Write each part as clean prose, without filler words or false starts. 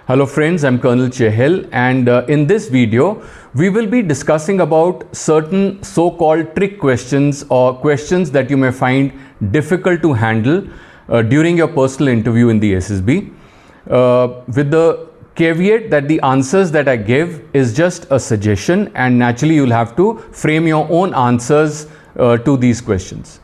Hello friends, I'm Colonel Chehel, and in this video we will be discussing about certain so-called trick questions or questions that you may find difficult to handle during your personal interview in the SSB, with the caveat that the answers that I give is just a suggestion, and naturally you'll have to frame your own answers to these questions.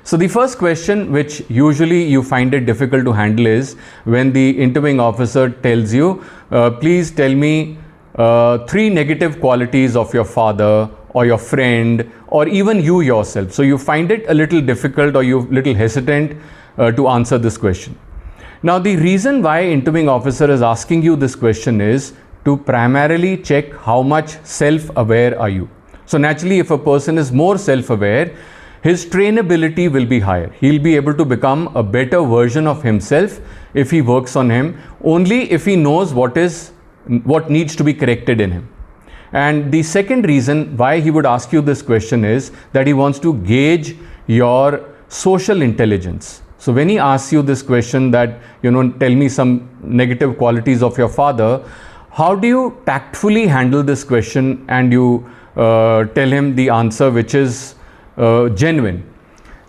So the first question, which usually you find it difficult to handle, is when the interviewing officer tells you, please tell me 3 negative qualities of your father or your friend or even you yourself. So you find it a little difficult, or you're a little hesitant to answer this question. Now the reason why interviewing officer is asking you this question is to primarily check how much self-aware are you. So naturally, if a person is more self-aware, his trainability will be higher. He'll be able to become a better version of himself if he works on him, only if he knows what needs to be corrected in him. And the second reason why he would ask you this question is that he wants to gauge your social intelligence. So when he asks you this question that, tell me some negative qualities of your father, how do you tactfully handle this question and you tell him the answer which is genuine?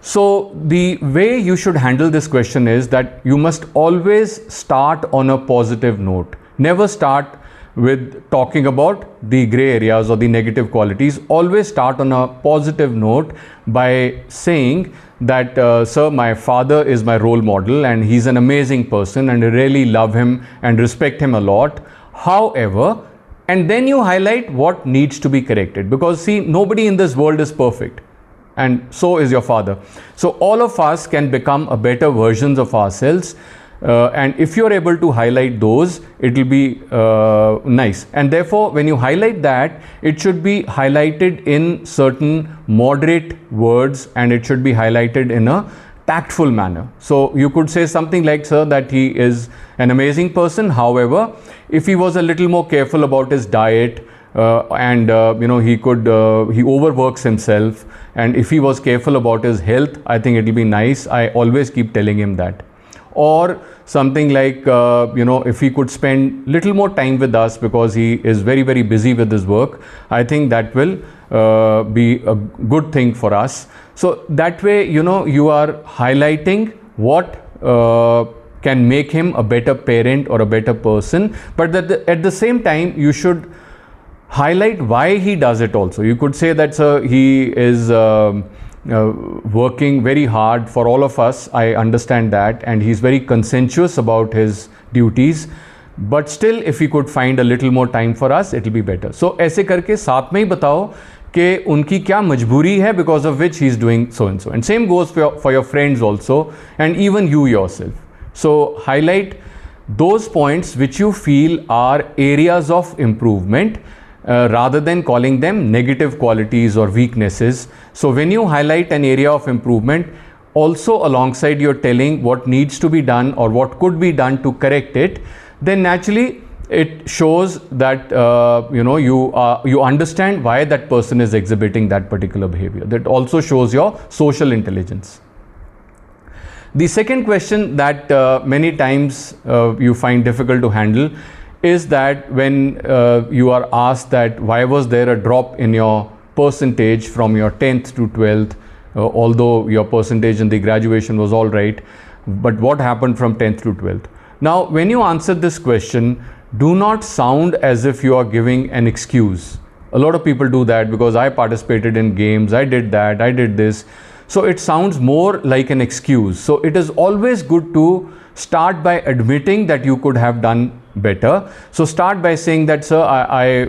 So the way you should handle this question is that you must always start on a positive note. Never start with talking about the gray areas or the negative qualities. Always start on a positive note by saying that, sir, my father is my role model and he's an amazing person and I really love him and respect him a lot. However, and then you highlight what needs to be corrected, because see, nobody in this world is perfect. And so is your father. So all of us can become a better versions of ourselves, and if you're able to highlight those, it will be nice. And therefore, when you highlight that, it should be highlighted in certain moderate words and it should be highlighted in a tactful manner. So you could say something like, sir, that he is an amazing person. However, if he was a little more careful about his diet, he overworks himself, and if he was careful about his health, I think it will be nice. I always keep telling him that. Or something like, if he could spend little more time with us because he is very, very busy with his work, I think that will be a good thing for us. So that way, you are highlighting what can make him a better parent or a better person, but at the same time, you should highlight why he does it also. You could say that, sir, he is working very hard for all of us. I understand that, and he's very conscientious about his duties, but still if he could find a little more time for us, it will be better. So ऐसे करके साथ में ही बताओ कि उनकी क्या मजबूरी है, because of which he is doing so and so. And same goes for your friends also, and even you yourself. So highlight those points which you feel are areas of improvement, rather than calling them negative qualities or weaknesses. So when you highlight an area of improvement, also alongside you're telling what needs to be done or what could be done to correct it, then naturally it shows that you understand why that person is exhibiting that particular behavior. That also shows your social intelligence. The second question that many times you find difficult to handle is that when you are asked that why was there a drop in your percentage from your 10th to 12th, although your percentage in the graduation was all right, but what happened from 10th to 12th? Now, when you answer this question, do not sound as if you are giving an excuse. A lot of people do that, because I participated in games, I did that, I did this. So it sounds more like an excuse. So it is always good to start by admitting that you could have done better. So start by saying that, sir, I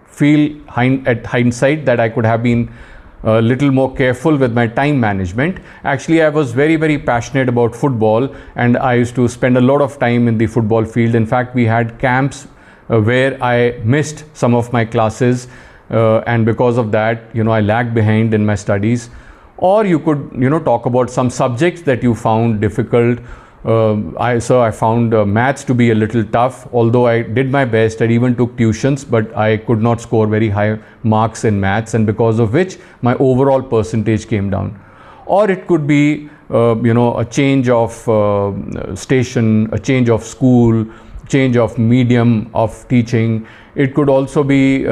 feel at hindsight that I could have been a little more careful with my time management. Actually, I was very, very passionate about football, and I used to spend a lot of time in the football field. In fact, we had camps where I missed some of my classes, and because of that, I lagged behind in my studies. Or you could, talk about some subjects that you found difficult. I found maths to be a little tough, although I did my best. I even took tuitions, but I could not score very high marks in maths, and because of which my overall percentage came down. Or it could be, a change of station, a change of school, change of medium of teaching. It could also be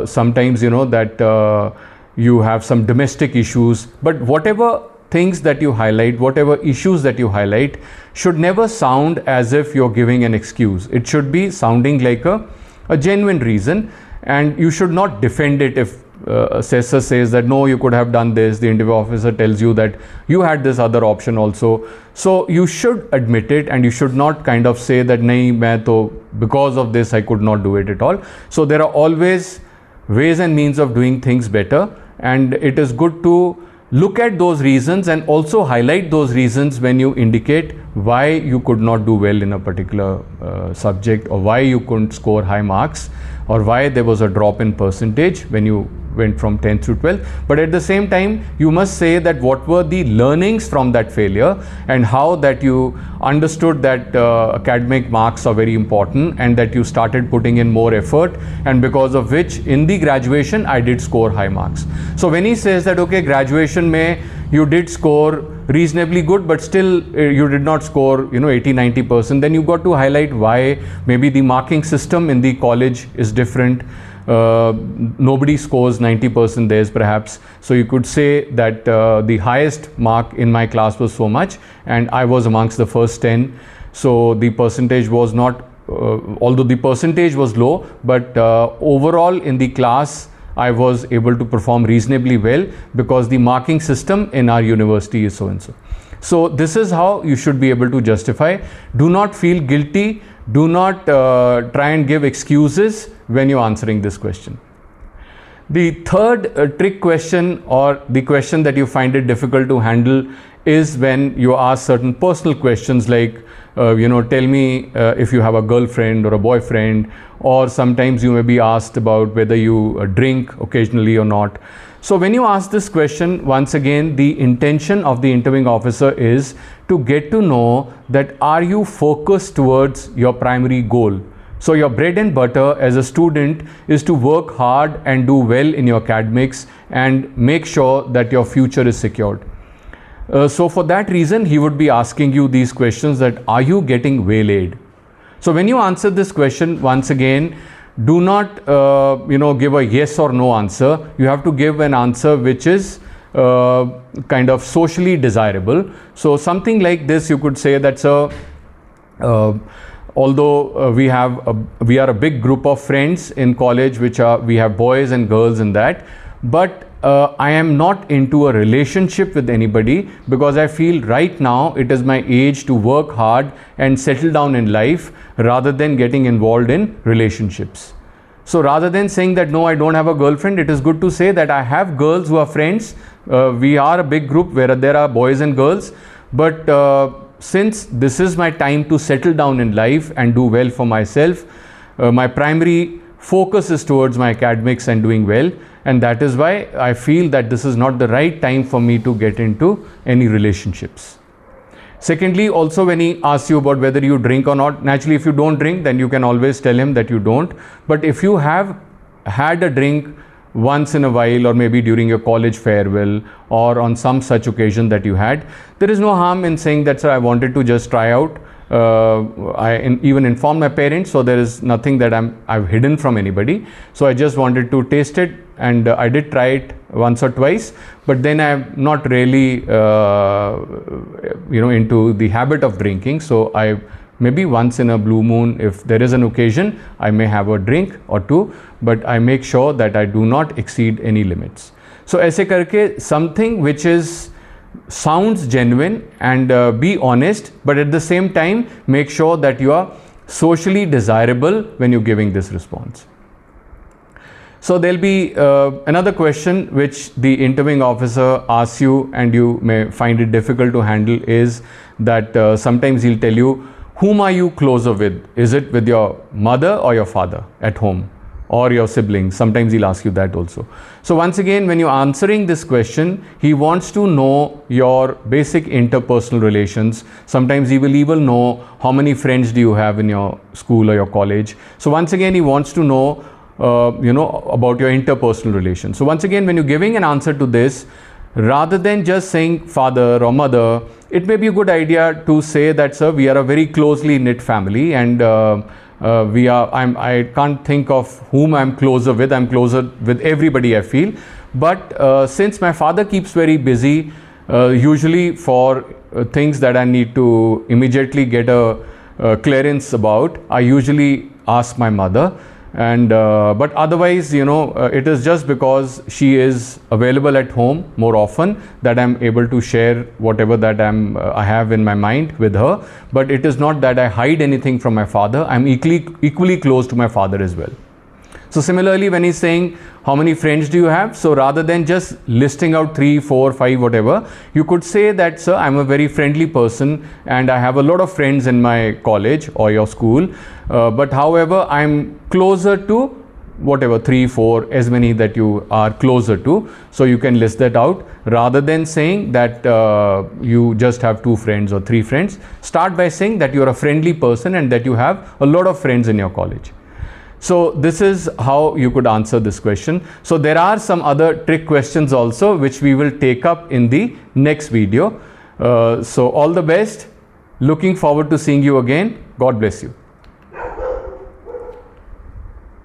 sometimes, you know, that you have some domestic issues. But whatever things that you highlight, whatever issues that you highlight, should never sound as if you're giving an excuse. It should be sounding like a genuine reason, and you should not defend it if assessor says that no, you could have done this. The interview officer tells you that you had this other option also. So you should admit it, and you should not kind of say that nahi, main to, because of this I could not do it at all. So there are always ways and means of doing things better, and it is good to look at those reasons and also highlight those reasons when you indicate why you could not do well in a particular subject, or why you couldn't score high marks, or why there was a drop in percentage when you went from 10th to 12th. But at the same time, you must say that what were the learnings from that failure, and how that you understood that academic marks are very important, and that you started putting in more effort, and because of which in the graduation I did score high marks. So when he says that okay, graduation mein you did score reasonably good, but still you did not score, you know, 80-90%, then you got to highlight why. Maybe the marking system in the college is different. Nobody scores 90% theirs perhaps. So you could say that the highest mark in my class was so much, and I was amongst the first 10. So the percentage was not, although the percentage was low, but overall in the class I was able to perform reasonably well, because the marking system in our university is so and so. So this is how you should be able to justify. Do not feel guilty. Do not try and give excuses when you're answering this question. The third trick question, or the question that you find it difficult to handle, is when you ask certain personal questions like, you know, tell me if you have a girlfriend or a boyfriend, or sometimes you may be asked about whether you drink occasionally or not. So when you ask this question, once again, the intention of the interviewing officer is to get to know that are you focused towards your primary goal. So your bread and butter as a student is to work hard and do well in your academics and make sure that your future is secured. So for that reason, he would be asking you these questions, that are you getting waylaid? So when you answer this question, once again, do not you know, give a yes or no answer. You have to give an answer which is kind of socially desirable. So something like this, you could say that, sir, although we are a big group of friends in college, we have boys and girls in that, but I am not into a relationship with anybody, because I feel right now it is my age to work hard and settle down in life, rather than getting involved in relationships. So rather than saying that no, I don't have a girlfriend, it is good to say that I have girls who are friends. We are a big group where there are boys and girls, but since this is my time to settle down in life and do well for myself, my primary focus is towards my academics and doing well, and that is why I feel that this is not the right time for me to get into any relationships. Secondly, also when he asks you about whether you drink or not, naturally if you don't drink, then you can always tell him that you don't. But if you have had a drink once in a while, or maybe during your college farewell, or on some such occasion that you had, there is no harm in saying that, sir, I wanted to just try out. I even informed my parents, so there is nothing that I've hidden from anybody. So I just wanted to taste it, and I did try it once or twice, but then I'm not really you know, into the habit of drinking. So I maybe once in a blue moon, if there is an occasion, I may have a drink or two, but I make sure that I do not exceed any limits. So aise karke, something which sounds genuine, and be honest, but at the same time make sure that you are socially desirable when you're giving this response. So there'll be another question which the interviewing officer asks you, and you may find it difficult to handle, is that sometimes he'll tell you, whom are you closer with? Is it with your mother or your father at home, or your siblings? Sometimes he'll ask you that also. So once again, when you're answering this question, he wants to know your basic interpersonal relations. Sometimes he will even know how many friends do you have in your school or your college. So once again, he wants to know you know, about your interpersonal relations. So once again, when you're giving an answer to this, rather than just saying father or mother, it may be a good idea to say that, sir, we are a very closely knit family, and I can't think of whom I'm closer with. I'm closer with everybody, I feel. But since my father keeps very busy, usually for things that I need to immediately get a clearance about, I usually ask my mother. And but otherwise, it is just because she is available at home more often that I'm able to share whatever that I have in my mind with her. But it is not that I hide anything from my father. I'm equally close to my father as well. So similarly, when he's saying how many friends do you have, so rather than just listing out 3, 4, 5, whatever, you could say that, sir, I'm a very friendly person and I have a lot of friends in my college or your school, but however, I'm closer to whatever 3, 4, as many that you are closer to. So you can list that out rather than saying that you just have 2 friends or 3 friends. Start by saying that you're a friendly person and that you have a lot of friends in your college. So this is how you could answer this question. So there are some other trick questions also which we will take up in the next video. So all the best. Looking forward to seeing you again. God bless you.